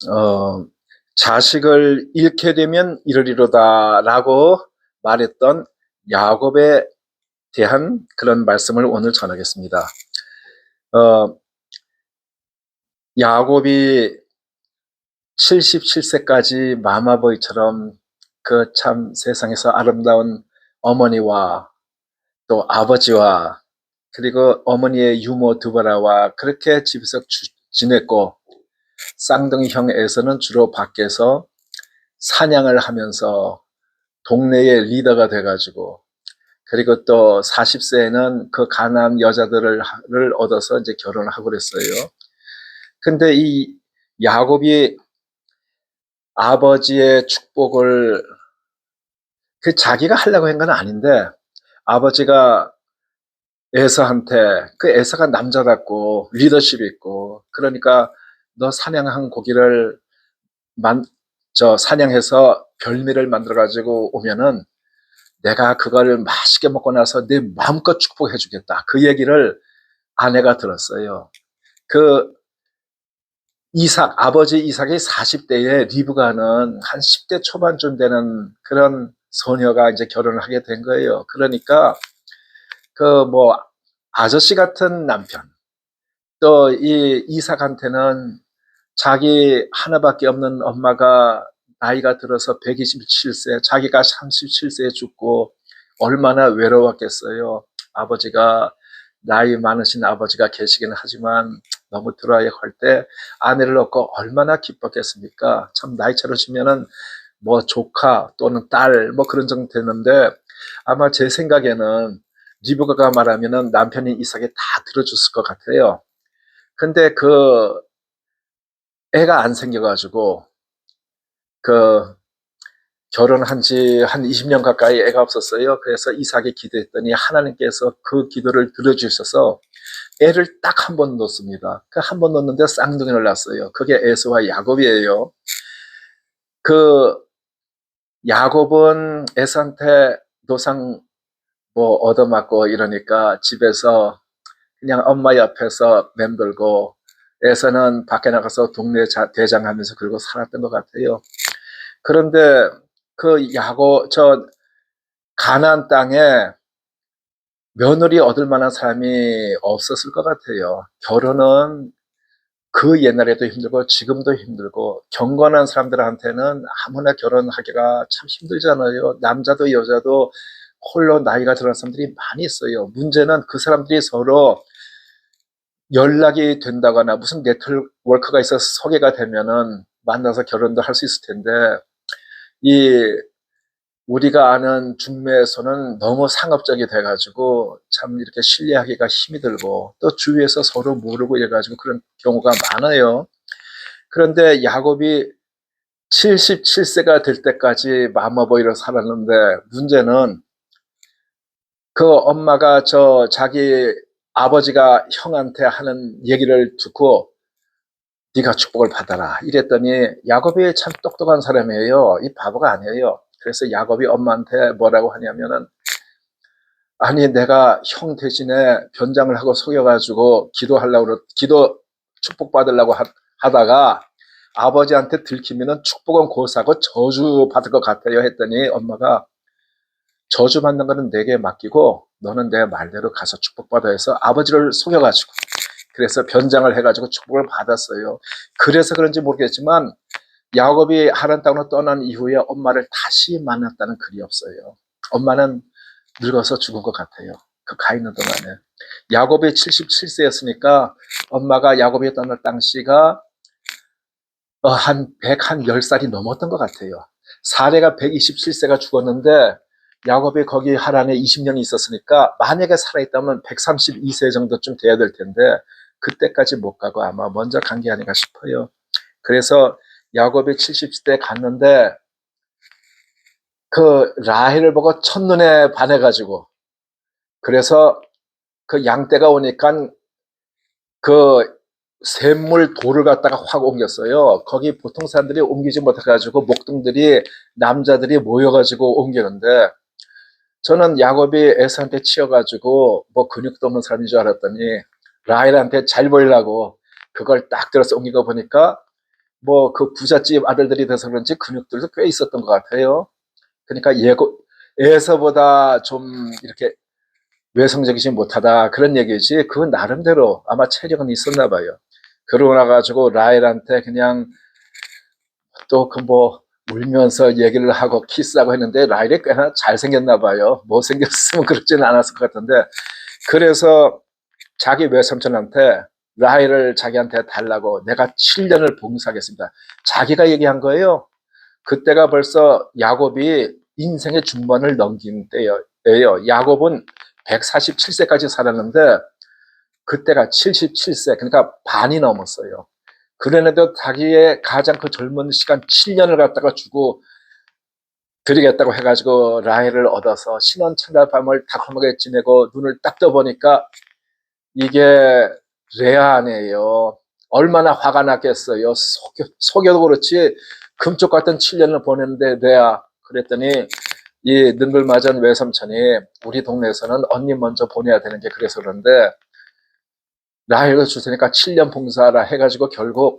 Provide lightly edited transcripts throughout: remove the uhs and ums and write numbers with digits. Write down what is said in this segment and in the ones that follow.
어, 자식을 잃게 되면 이르리로다라고 말했던 야곱에 대한 그런 말씀을 오늘 전하겠습니다. 어, 야곱이 77세까지 마마보이처럼 그 참 세상에서 아름다운 어머니와 또 아버지와 그리고 어머니의 유모 두바라와 그렇게 집에서 지냈고, 쌍둥이 형 에서는 주로 밖에서 사냥을 하면서 동네의 리더가 돼가지고, 그리고 또 40세에는 그 가난한 여자들을 얻어서 이제 결혼을 하고 그랬어요. 근데 이 야곱이 아버지의 축복을 그 자기가 하려고 한 건 아닌데, 아버지가 에서한테, 그 에서가 남자답고 리더십 있고 그러니까 너 사냥한 고기를 만, 사냥해서 별미를 만들어 가지고 오면은 내가 그걸 맛있게 먹고 나서 네 마음껏 축복해 주겠다. 그 얘기를 아내가 들었어요. 그 아버지 이삭이 40대에 리브가는 한 10대 초반쯤 되는 그런 소녀가 이제 결혼을 하게 된 거예요. 그러니까 그 뭐 아저씨 같은 남편, 또 이 이삭한테는 자기 하나밖에 없는 엄마가 나이가 들어서 127세, 자기가 37세에 죽고 얼마나 외로웠겠어요. 아버지가, 나이 많으신 아버지가 계시기는 하지만 너무 들어야 할 때 아내를 얻고 얼마나 기뻤겠습니까? 참 나이 차려지면은 뭐 조카 또는 딸 뭐 그런 정도 되는데, 아마 제 생각에는 리브가가 말하면은 남편이 이삭이 다 들어줬을 것 같아요. 근데 그 애가 안 생겨가지고 그 결혼한 지 한 20년 가까이 애가 없었어요. 그래서 이삭이 기도했더니 하나님께서 그 기도를 들어주셔서 애를 딱 한 번 놓습니다. 그 한 번 놓는데 쌍둥이를 낳았어요. 그게 에서와 야곱이에요. 그 야곱은 에서한테 노상 뭐 얻어맞고 이러니까 집에서 그냥 엄마 옆에서 맴돌고, 에서는 밖에 나가서 동네 대장하면서 그러고 살았던 것 같아요. 그런데 그 가나안 땅에 며느리 얻을 만한 사람이 없었을 것 같아요. 결혼은 그 옛날에도 힘들고 지금도 힘들고, 경건한 사람들한테는 아무나 결혼하기가 참 힘들잖아요. 남자도 여자도 홀로 나이가 들어간 사람들이 많이 있어요. 문제는 그 사람들이 서로 연락이 된다거나 무슨 네트워크가 있어서 소개가 되면은 만나서 결혼도 할 수 있을 텐데, 이 우리가 아는 중매에서는 너무 상업적이 돼가지고 참 이렇게 신뢰하기가 힘이 들고, 또 주위에서 서로 모르고 이래가지고 그런 경우가 많아요. 그런데 야곱이 77세가 될 때까지 마마보이로 살았는데, 문제는 그 엄마가 자기 아버지가 형한테 하는 얘기를 듣고 네가 축복을 받아라 이랬더니, 야곱이 참 똑똑한 사람이에요. 이 바보가 아니에요. 그래서 야곱이 엄마한테 뭐라고 하냐면은, 아니 내가 형 대신에 변장을 하고 속여가지고 기도 축복받으려고 하다가 아버지한테 들키면은 축복은 고사고 저주 받을 것 같아요 했더니, 엄마가 저주 받는 거는 내게 맡기고 너는 내 말대로 가서 축복받아 해서 아버지를 속여가지고, 그래서 변장을 해가지고 축복을 받았어요. 그래서 그런지 모르겠지만 야곱이 하란 땅으로 떠난 이후에 엄마를 다시 만났다는 글이 없어요. 엄마는 늙어서 죽은 것 같아요. 그 가 있는 동안에. 야곱이 77세였으니까 엄마가 야곱이 떠날 당시가 한 110살이 넘었던 것 같아요. 사례가 127세가 죽었는데 야곱이 거기 하란에 20년이 있었으니까 만약에 살아있다면 132세 정도쯤 돼야 될 텐데 그때까지 못 가고 아마 먼저 간 게 아닌가 싶어요. 그래서 야곱이 70대 갔는데 그 라헬을 보고 첫눈에 반해가지고, 그래서 그 양떼가 오니까 그 샘물 돌을 갖다가 확 옮겼어요. 거기 보통 사람들이 옮기지 못해가지고 목동들이, 남자들이 모여가지고 옮기는데, 저는 야곱이 에서한테 치여가지고 뭐 근육도 없는 사람인 줄 알았더니 라헬한테 잘 보이려고 그걸 딱 들어서 옮긴 거 보니까 뭐 그 부잣집 아들들이 돼서 그런지 근육들도 꽤 있었던 것 같아요. 그러니까 에서보다 좀 이렇게 외성적이지 못하다 그런 얘기지. 그 나름대로 아마 체력은 있었나 봐요. 그러고 나가지고 라헬한테 그냥 또 그 뭐 울면서 얘기를 하고 키스하고 했는데 라헬이 꽤나 잘생겼나 봐요. 못생겼으면 그렇지는 않았을 것 같은데, 그래서 자기 외삼촌한테 라헬을 자기한테 달라고 내가 7년을 봉사하겠습니다. 자기가 얘기한 거예요. 그때가 벌써 야곱이 인생의 중반을 넘긴 때예요. 야곱은 147세까지 살았는데 그때가 77세, 그러니까 반이 넘었어요. 그런데도 자기의 가장 그 젊은 시간 7년을 갖다가 주고 드리겠다고 해가지고 라헬을 얻어서 신혼 첫날 밤을 달콤하게 지내고 눈을 딱 떠보니까 이게 레아 아니에요. 얼마나 화가 났겠어요. 속여도 그렇지 금쪽 같은 7년을 보냈는데 레아. 그랬더니 이 능글맞은 외삼촌이 우리 동네에서는 언니 먼저 보내야 되는 게 그래서 그런데 라헬을 줄 테니까 7년 봉사하라 해가지고 결국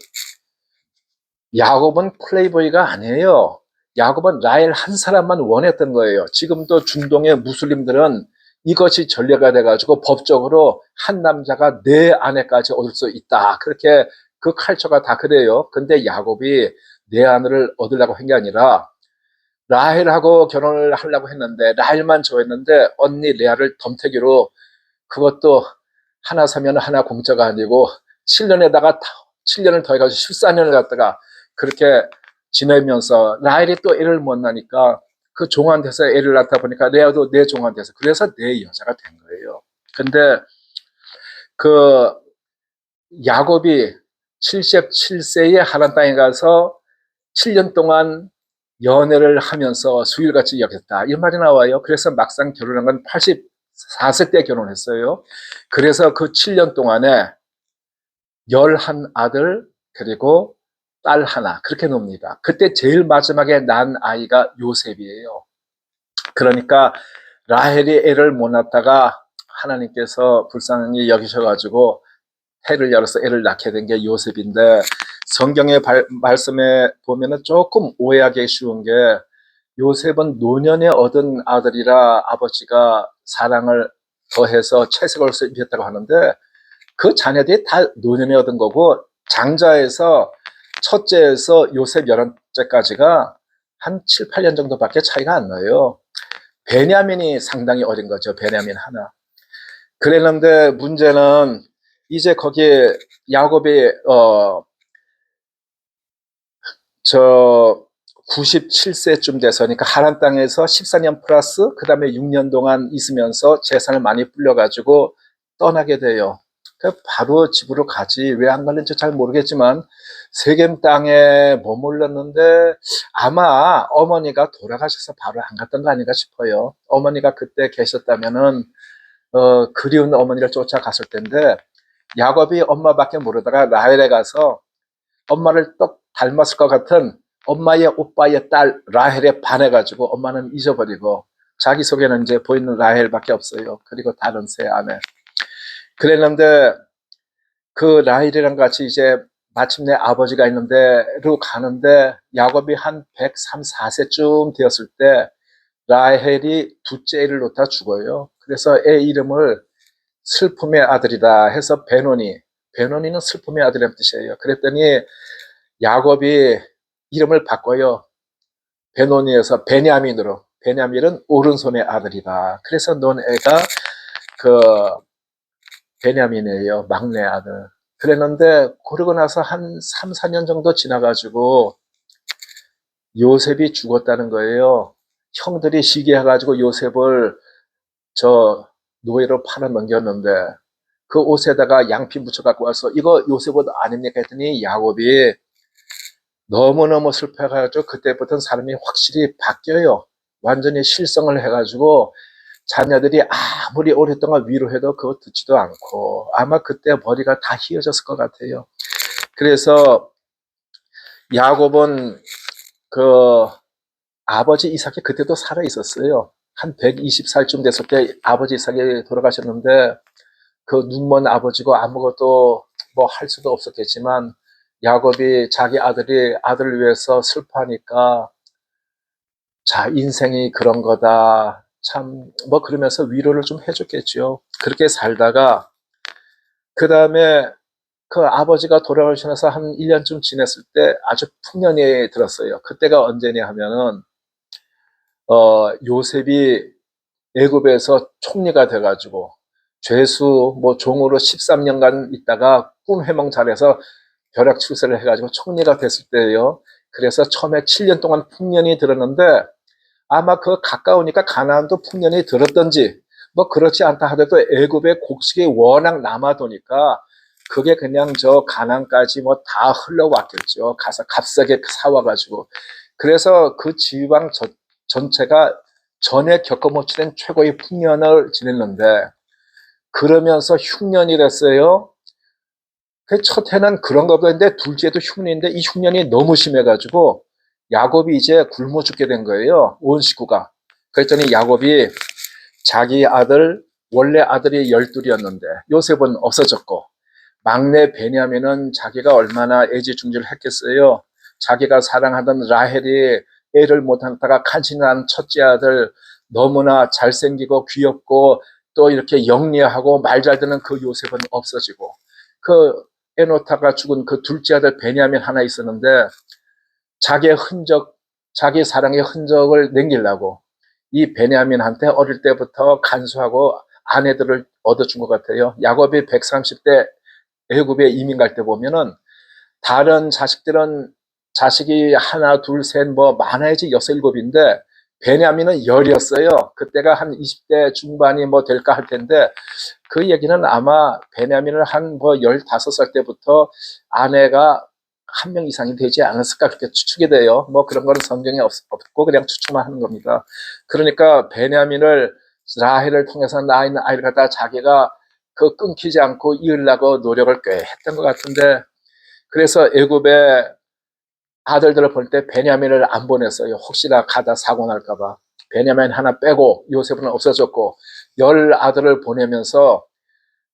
야곱은 플레이보이가 아니에요. 야곱은 라헬 한 사람만 원했던 거예요. 지금도 중동의 무슬림들은 이것이 전례가 돼가지고 법적으로 한 남자가 네 아내까지 얻을 수 있다. 그렇게 그 칼처가 다 그래요. 근데 야곱이 네 아내를 얻으려고 한 게 아니라 라헬하고 결혼을 하려고 했는데 라헬만 좋아했는데 언니 레아를 덤태기로, 그것도 하나 사면 하나 공짜가 아니고 7년에다가 7년을 더해가지고 14년을 갖다가 그렇게 지내면서 라헬이 또 애를 못 낳으니까 그 종한테서 애를 낳다 보니까 레아도 내 종한테서, 그래서 내 여자가 된 거예요. 근데 그 야곱이 77세에 하란 땅에 가서 7년 동안 연애를 하면서 수일같이 여겼다, 이 말이 나와요. 그래서 막상 결혼한 건 84세 때 결혼했어요. 그래서 그 7년 동안에 11아들 그리고 딸 하나 그렇게 놉니다. 그때 제일 마지막에 난 아이가 요셉이에요. 그러니까 라헬이 애를 못 낳다가 하나님께서 불쌍히 여기셔가지고 태를 열어서 애를 낳게 된 게 요셉인데, 성경의 말씀에 보면은 조금 오해하기 쉬운 게 요셉은 노년에 얻은 아들이라 아버지가 사랑을 더해서 채색을 입혔다고 하는데 그 자녀들이 다 노년에 얻은 거고, 장자에서 첫째에서 요셉 11째까지가 한 7, 8년 정도밖에 차이가 안 나요. 베냐민이 상당히 어린 거죠. 베냐민 하나. 그랬는데 문제는 이제 거기에 야곱이 저 97세쯤 돼서, 그러니까 하란 땅에서 14년 플러스 그 다음에 6년 동안 있으면서 재산을 많이 불려가지고 떠나게 돼요. 바로 집으로 가지 왜 안 갔는지 잘 모르겠지만 세겜 땅에 머물렀는데 아마 어머니가 돌아가셔서 바로 안 갔던 거 아닌가 싶어요. 어머니가 그때 계셨다면은 그리운 어머니를 쫓아갔을 텐데 야곱이 엄마밖에 모르다가 라헬에 가서 엄마를 똑 닮았을 것 같은 엄마의 오빠의 딸 라헬에 반해가지고 엄마는 잊어버리고 자기 속에는 이제 보이는 라헬밖에 없어요. 그리고 다른 세 아내. 그랬는데 그 라헬이랑 같이 이제 마침내 아버지가 있는 데로 가는데 야곱이 한 103, 4세쯤 되었을 때 라헬이 둘째 애를 놓다 죽어요. 그래서 애 이름을 슬픔의 아들이다 해서 베노니는 슬픔의 아들이라는 뜻이에요. 그랬더니 야곱이 이름을 바꿔요. 베노니에서 베냐민으로. 베냐민은 오른손의 아들이다. 그래서 넌 애가 그 베냐민이에요. 막내 아들. 그랬는데 그러고 나서 한 3, 4년 정도 지나가지고 요셉이 죽었다는 거예요. 형들이 시기해가지고 요셉을 저 노예로 팔아 넘겼는데 그 옷에다가 양피 묻혀 갖고 와서 이거 요셉 옷 아닙니까 했더니 야곱이 너무너무 슬퍼해가지고 그때부터는 사람이 확실히 바뀌어요. 완전히 실성을 해가지고 자녀들이 아무리 오랫동안 위로해도 그거 듣지도 않고 아마 그때 머리가 다 휘어졌을 것 같아요. 그래서 야곱은 그 아버지 이삭이 그때도 살아 있었어요. 한 120살쯤 됐을 때 아버지 이삭이 돌아가셨는데 그 눈먼 아버지고 아무것도 뭐 할 수도 없었겠지만 야곱이 자기 아들을 위해서 슬퍼하니까 자, 인생이 그런 거다. 참, 뭐 그러면서 위로를 좀 해줬겠죠. 그렇게 살다가, 그 다음에 그 아버지가 돌아가시면서 한 1년쯤 지냈을 때 아주 풍년이 들었어요. 그때가 언제냐 하면은, 요셉이 애굽에서 총리가 돼가지고, 죄수, 뭐 종으로 13년간 있다가 꿈 해몽 잘해서 벼락 출세를 해가지고 총리가 됐을 때예요. 그래서 처음에 7년 동안 풍년이 들었는데, 아마 그 가까우니까 가나안도 풍년이 들었던지 뭐 그렇지 않다 하더라도 애굽의 곡식이 워낙 남아도니까 그게 그냥 저 가나안까지 뭐 다 흘러왔겠죠. 가서 값싸게 사와가지고. 그래서 그 지방 전체가 전에 겪어못 지낸 최고의 풍년을 지냈는데, 그러면서 흉년이 됐어요. 그 첫 해는 그런 거 보는데 둘째도 흉년인데 이 흉년이 너무 심해가지고 야곱이 이제 굶어 죽게 된 거예요. 온 식구가. 그랬더니 야곱이 자기 아들, 원래 아들이 12이었는데 요셉은 없어졌고, 막내 베냐민은 자기가 얼마나 애지중지를 했겠어요. 자기가 사랑하던 라헬이 애를 못하다가 간신한 첫째 아들, 너무나 잘생기고 귀엽고 또 이렇게 영리하고 말 잘 듣는 그 요셉은 없어지고, 그 에노타가 죽은 그 둘째 아들 베냐민 하나 있었는데 자기의 흔적, 자기 사랑의 흔적을 남기려고 이 베냐민한테 어릴 때부터 간수하고 아내들을 얻어준 것 같아요. 야곱이 130대 애굽에 이민 갈 때 보면은 다른 자식들은 자식이 하나, 둘, 셋, 뭐 많아야지 여섯, 일곱인데 베냐민은 열이었어요. 그때가 한 20대 중반이 뭐 될까 할 텐데, 그 얘기는 아마 베냐민을 한 뭐 15살 때부터 아내가 한 명 이상이 되지 않았을까 그렇게 추측이 돼요. 뭐 그런 거는 성경에 없고 그냥 추측만 하는 겁니다. 그러니까 베냐민을 라헬을 통해서 낳아 있는 아이를 갖다 자기가 그 끊기지 않고 이으려고 노력을 꽤 했던 것 같은데, 그래서 애굽에 아들들을 볼 때 베냐민을 안 보냈어요. 혹시나 가다 사고 날까봐. 베냐민 하나 빼고 요셉은 없어졌고, 10아들을 보내면서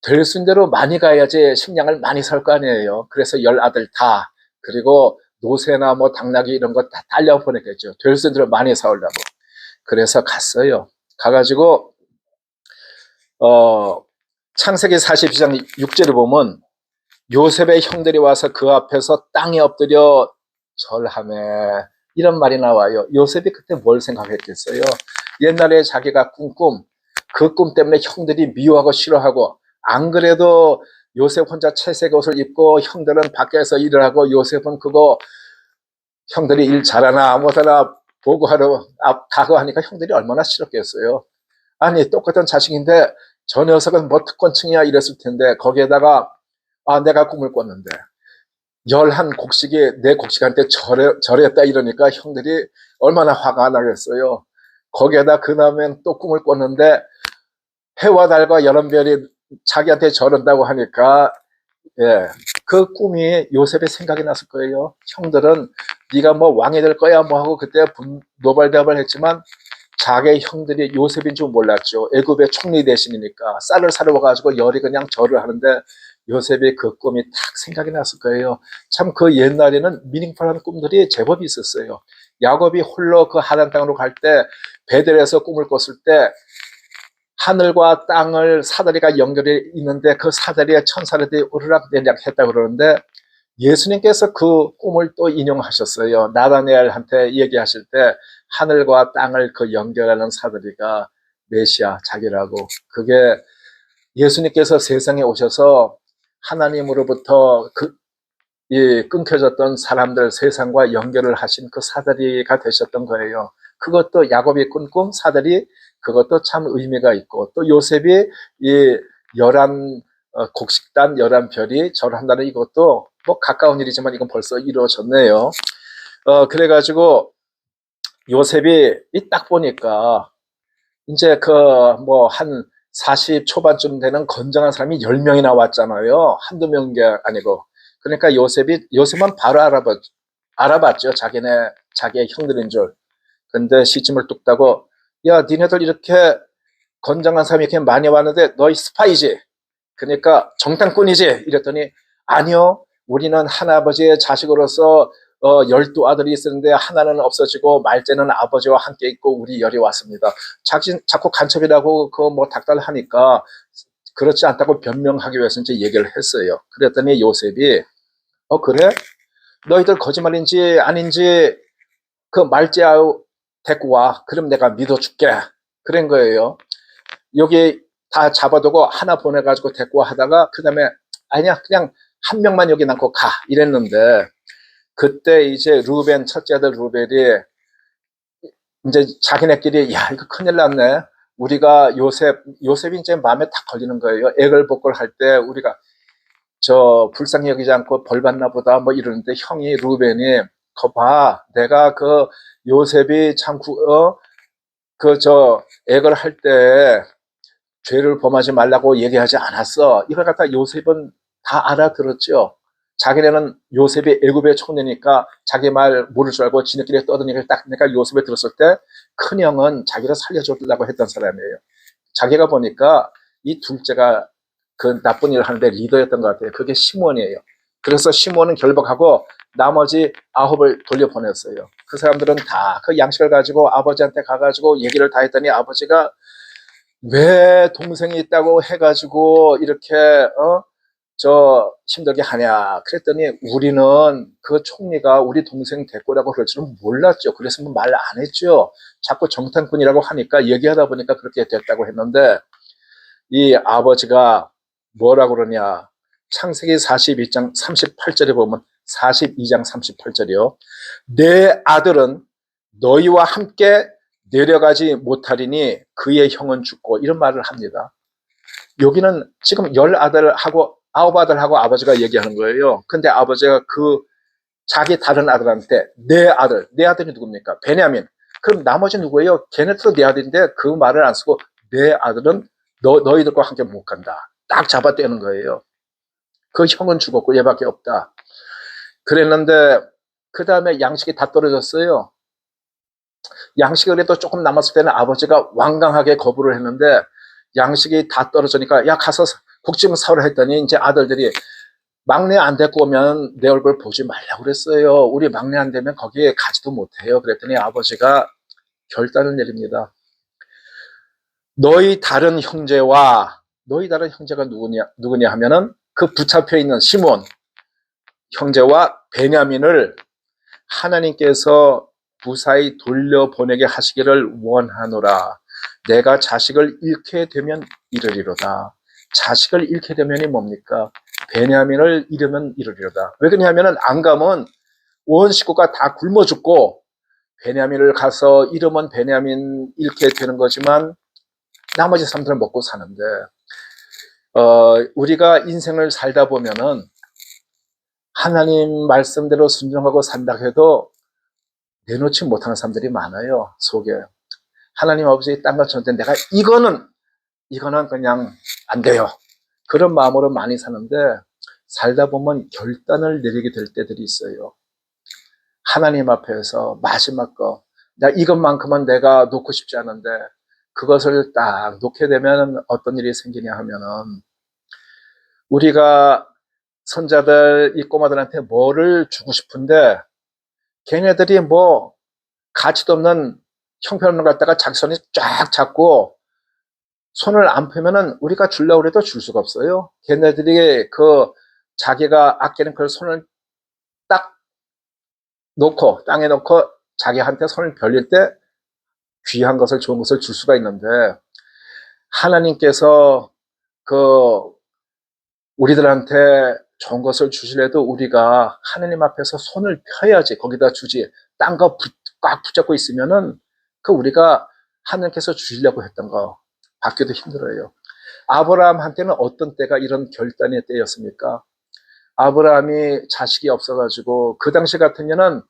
될 수 있는 대로 많이 가야지 식량을 많이 살 거 아니에요. 그래서 10아들 다, 그리고 노새나 뭐 당나귀 이런 거 다 딸려 보냈겠죠. 될 수 있는 대로 많이 사오려고. 그래서 갔어요. 가가지고 창세기 42장 6절을 보면 요셉의 형들이 와서 그 앞에서 땅에 엎드려 절하매, 이런 말이 나와요. 요셉이 그때 뭘 생각했겠어요? 옛날에 자기가 꾼 꿈, 그 꿈 때문에 형들이 미워하고 싫어하고, 안 그래도 요셉 혼자 채색 옷을 입고 형들은 밖에서 일을 하고 요셉은 그거 형들이 일 잘하나 못하나 보고하러 가고 하니까 형들이 얼마나 싫었겠어요. 아니 똑같은 자식인데 저 녀석은 뭐 특권층이야 이랬을 텐데, 거기에다가 내가 꿈을 꿨는데 11곡식이 내 곡식한테 절했다 이러니까 형들이 얼마나 화가 나겠어요. 거기에다 그 다음엔 또 꿈을 꿨는데 해와 달과 여러 별이 자기한테 저런다고 하니까, 예, 그 꿈이 요셉의 생각이 났을 거예요. 형들은 네가 뭐 왕이 될 거야 뭐 하고 그때 노발대발 했지만 자기 형들이 요셉인 줄 몰랐죠. 애굽의 총리 대신이니까 쌀을 사러 와가지고 열이 그냥 절을 하는데 요셉이 그 꿈이 딱 생각이 났을 거예요. 참 그 옛날에는 미닝풀한 꿈들이 제법 있었어요. 야곱이 홀로 그 하란 땅으로 갈 때 베델에서 꿈을 꿨을 때 하늘과 땅을 사다리가 연결해 있는데 그 사다리에 천사들이 오르락내리락 했다고 그러는데, 예수님께서 그 꿈을 또 인용하셨어요. 나다니엘한테 얘기하실 때 하늘과 땅을 그 연결하는 사다리가 메시아 자기라고. 그게 예수님께서 세상에 오셔서 하나님으로부터 끊겨졌던 사람들 세상과 연결을 하신 그 사다리가 되셨던 거예요. 그것도 야곱이 꾼 꿈 사다리, 그것도 참 의미가 있고, 또 요셉이 이 11 곡식단 11별이 절한다는 이것도 뭐 가까운 일이지만 이건 벌써 이루어졌네요. 그래가지고 요셉이 딱 보니까 이제 그 뭐 한 40 초반쯤 되는 건장한 사람이 10명이나 왔잖아요. 한두 명인 게 아니고. 그러니까 요셉은 바로 알아봤죠. 자기의 형들인 줄. 근데 시침을 뚝 따고, 야, 니네들 이렇게 건장한 사람이 이렇게 많이 왔는데 너희 스파이지? 그러니까 정탐꾼이지? 이랬더니 아니요. 우리는 하나아버지의 자식으로서 12아들이 있었는데 하나는 없어지고 말째는 아버지와 함께 있고 우리 열이 왔습니다. 자꾸 간첩이라고 뭐 닥달하니까 그렇지 않다고 변명하기 위해서 이제 얘기를 했어요. 그랬더니 요셉이 그래? 너희들 거짓말인지 아닌지 그 말째 데리고 와. 그럼 내가 믿어줄게. 그런 거예요. 여기 다 잡아두고 하나 보내가지고 데리고 하다가 그 다음에 아니야 그냥 한 명만 여기 남고 가 이랬는데 그때 이제 루벤 첫째 아들 루벤이 이제 자기네끼리 야 이거 큰일 났네. 우리가 요셉이 이제 마음에 딱 걸리는 거예요. 애걸복걸 할 때 우리가 저 불쌍히 여기지 않고 벌 받나 보다 뭐 이러는데 형이 루벤이 봐 내가 그 요셉이 참 애걸 할 때 죄를 범하지 말라고 얘기하지 않았어. 이걸 갖다 요셉은 다 알아들었죠. 자기네는 요셉이 애굽의 총리니까 자기 말 모를 줄 알고 지네끼리 떠드니까 딱 내가 요셉에 들었을 때 큰형은 자기를 살려주려고 했던 사람이에요. 자기가 보니까 이 둘째가 그 나쁜 일을 하는데 리더였던 것 같아요. 그게 시몬이에요. 그래서 시몬은 결박하고 나머지 9을 돌려보냈어요. 그 사람들은 다 그 양식을 가지고 아버지한테 가가지고 얘기를 다 했더니 아버지가 왜 동생이 있다고 해가지고 이렇게 힘들게 하냐. 그랬더니 우리는 그 총리가 우리 동생 대꾸라고 그럴 줄은 몰랐죠. 그랬으면 말 안 했죠. 자꾸 정탐꾼이라고 하니까 얘기하다 보니까 그렇게 됐다고 했는데 이 아버지가 뭐라 그러냐. 창세기 42장 38절에 보면 42장 38절이요. 내 아들은 너희와 함께 내려가지 못하리니 그의 형은 죽고 이런 말을 합니다. 여기는 지금 10아들하고 9아들하고 아버지가 얘기하는 거예요. 근데 아버지가 그 자기 다른 아들한테 내 아들이 누굽니까? 베냐민. 그럼 나머지 누구예요? 걔네들도 내 아들인데 그 말을 안 쓰고 내 아들은 너희들과 함께 못 간다. 딱 잡아떼는 거예요. 그 형은 죽었고 얘밖에 없다. 그랬는데 그 다음에 양식이 다 떨어졌어요. 양식이 그래도 조금 남았을 때는 아버지가 완강하게 거부를 했는데 양식이 다 떨어지니까 야 가서 국짐을 사오라 했더니 이제 아들들이 막내 안 데리고 오면 내 얼굴 보지 말라고 그랬어요. 우리 막내 안 되면 거기에 가지도 못해요. 그랬더니 아버지가 결단을 내립니다. 너희 다른 형제가 누구냐 하면은 그 붙잡혀 있는 시몬 형제와 베냐민을 하나님께서 무사히 돌려보내게 하시기를 원하노라. 내가 자식을 잃게 되면 이르리로다. 자식을 잃게 되면이 뭡니까? 베냐민을 잃으면 이르리로다. 왜 그러냐면은 안 가면 온 식구가 다 굶어 죽고 베냐민을 가서 잃으면 베냐민 잃게 되는 거지만 나머지 사람들은 먹고 사는데 우리가 인생을 살다 보면은 하나님 말씀대로 순종하고 산다 해도 내놓지 못하는 사람들이 많아요. 속에. 하나님 아버지 딴 것 쳤는데 내가 이거는 그냥 안 돼요. 그런 마음으로 많이 사는데 살다 보면 결단을 내리게 될 때들이 있어요. 하나님 앞에서 마지막 이것만큼은 내가 놓고 싶지 않은데 그것을 딱 놓게 되면 어떤 일이 생기냐 하면은 우리가 손자들, 이 꼬마들한테 뭐를 주고 싶은데 걔네들이 뭐 가치도 없는 형편없는 걸 갖다가 자기 손이 쫙 잡고 손을 안 펴면은 우리가 주려고 해도 줄 수가 없어요. 걔네들이 자기가 아끼는 그 손을 딱 놓고 땅에 놓고 자기한테 손을 벌릴 때 귀한 것을 좋은 것을 줄 수가 있는데 하나님께서 우리들한테 좋은 것을 주시려도 우리가 하나님 앞에서 손을 펴야지 거기다 주지. 딴 거 꽉 붙잡고 있으면은 우리가 하나님께서 주시려고 했던 거 받기도 힘들어요. 아브라함한테는 어떤 때가 이런 결단의 때였습니까? 아브라함이 자식이 없어가지고 그 당시 같으면은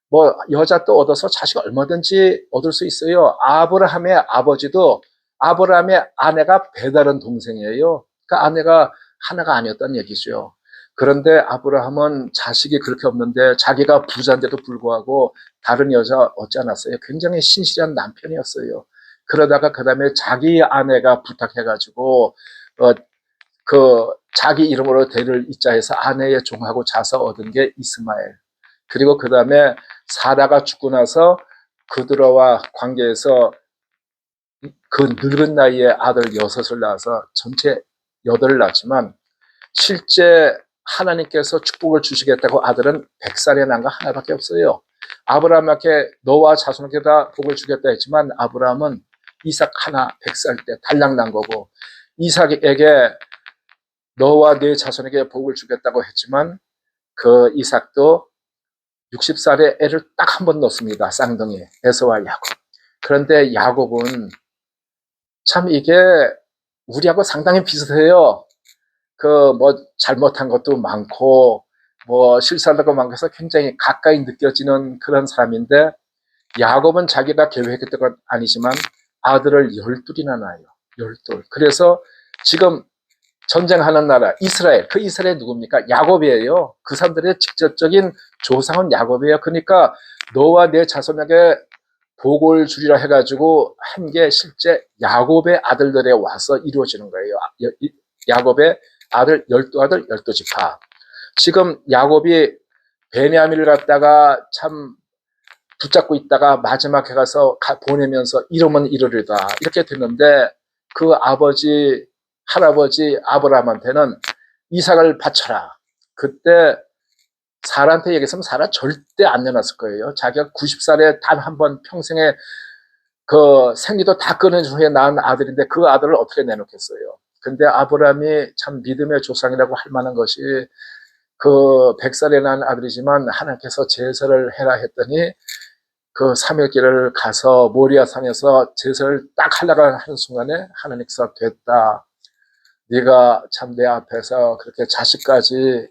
뭐 여자 또 얻어서 자식 얼마든지 얻을 수 있어요. 아브라함의 아버지도 아브라함의 아내가 배다른 동생이에요. 그 아내가 하나가 아니었다는 얘기죠. 그런데 아브라함은 자식이 그렇게 없는데 자기가 부자인데도 불구하고 다른 여자 얻지 않았어요. 굉장히 신실한 남편이었어요. 그러다가 그 다음에 자기 아내가 부탁해가지고 자기 이름으로 대를 잇자 해서 아내의 종하고 자서 얻은 게 이스마엘. 그리고 그 다음에 사라가 죽고 나서 그들과 관계에서 그 늙은 나이에 아들 6을 낳아서 전체 8을 낳았지만 실제 하나님께서 축복을 주시겠다고 아들은 100살에 난 거 하나밖에 없어요. 아브라함에게 너와 자손에게 다 복을 주겠다 했지만 아브라함은 이삭 하나 100살 때 달랑 난 거고, 이삭에게 너와 네 자손에게 복을 주겠다고 했지만 그 이삭도 60살에 애를 딱 한 번 넣습니다. 쌍둥이 에서와 야곱. 그런데 야곱은 참 이게 우리하고 상당히 비슷해요. 잘못한 것도 많고 실수한 것도 많고 해서 굉장히 가까이 느껴지는 그런 사람인데, 야곱은 자기가 계획했던 건 아니지만 아들을 12이나 낳아요. 12. 그래서 지금 전쟁하는 나라 이스라엘, 그 이스라엘 누굽니까? 야곱이에요. 그 사람들의 직접적인 조상은 야곱이에요. 그러니까 너와 내 자손에게 복을 주리라 해가지고 한 게 실제 야곱의 아들들에 와서 이루어지는 거예요. 야곱의 아들 12아들 12지파. 지금 야곱이 베냐민을 갖다가 참 붙잡고 있다가 마지막에 가서 보내면서 이름은 이르리다 이렇게 됐는데, 그 아버지 할아버지 아브라함한테는 이삭을 바쳐라. 그때 사라한테 얘기했으면 사라 절대 안 내놨을 거예요. 자기가 90살에 단 한 번 평생에 생리도 다 끊어준 후에 낳은 아들인데 그 아들을 어떻게 내놓겠어요. 근데 아브라함이 참 믿음의 조상이라고 할 만한 것이 100살에 낳은 아들이지만 하나님께서 제사를 해라 했더니 그 3일길을 가서 모리아 산에서 제사를 딱 하려고 하는 순간에 하나님께서 됐다. 네가 참 내 앞에서 그렇게 자식까지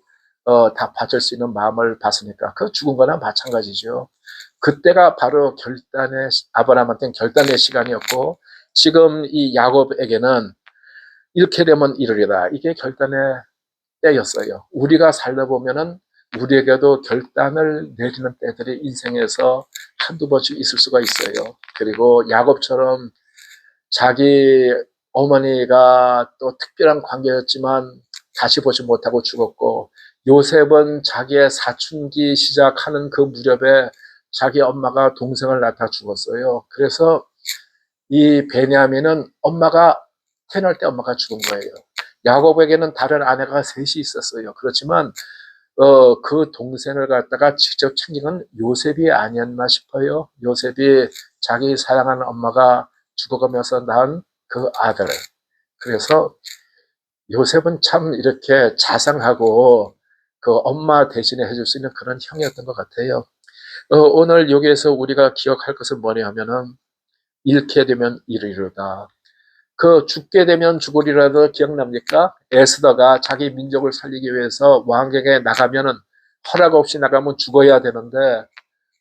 다 바칠 수 있는 마음을 봤으니까 그 죽은 거나 마찬가지죠. 그때가 바로 아브라함한테는 결단의 시간이었고, 지금 이 야곱에게는 이렇게 되면 이르리라. 이게 결단의 때였어요. 우리가 살다 보면은 우리에게도 결단을 내리는 때들이 인생에서 한두 번씩 있을 수가 있어요. 그리고 야곱처럼 자기 어머니가 또 특별한 관계였지만 다시 보지 못하고 죽었고, 요셉은 자기의 사춘기 시작하는 그 무렵에 자기 엄마가 동생을 낳다 죽었어요. 그래서 이 베냐민은 엄마가 태어날 때 엄마가 죽은 거예요. 야곱에게는 다른 아내가 셋이 있었어요. 그렇지만 그 동생을 갖다가 직접 챙긴 건 요셉이 아니었나 싶어요. 요셉이 자기 사랑하는 엄마가 죽어가면서 낳은 그 아들. 그래서 요셉은 참 이렇게 자상하고 그 엄마 대신에 해줄 수 있는 그런 형이었던 것 같아요. 오늘 여기에서 우리가 기억할 것은 뭐냐 하면은 잃게 되면 이르리로다. 죽게 되면 죽으리라도 기억납니까? 에스더가 자기 민족을 살리기 위해서 왕궁에 나가면은 허락 없이 나가면 죽어야 되는데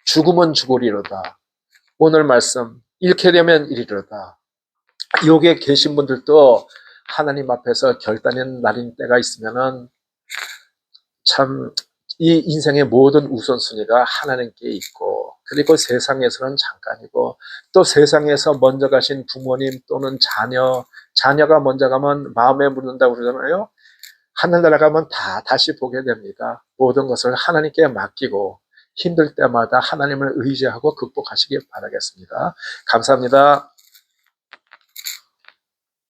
죽으면 죽으리로다. 오늘 말씀 잃게 되면 이르리로다. 여기에 계신 분들도 하나님 앞에서 결단의 날인 때가 있으면은 참 이 인생의 모든 우선순위가 하나님께 있고, 그리고 세상에서는 잠깐이고, 또 세상에서 먼저 가신 부모님 또는 자녀가 먼저 가면 마음에 묻는다고 그러잖아요. 하늘나라 가면 다 다시 보게 됩니다. 모든 것을 하나님께 맡기고 힘들 때마다 하나님을 의지하고 극복하시길 바라겠습니다. 감사합니다.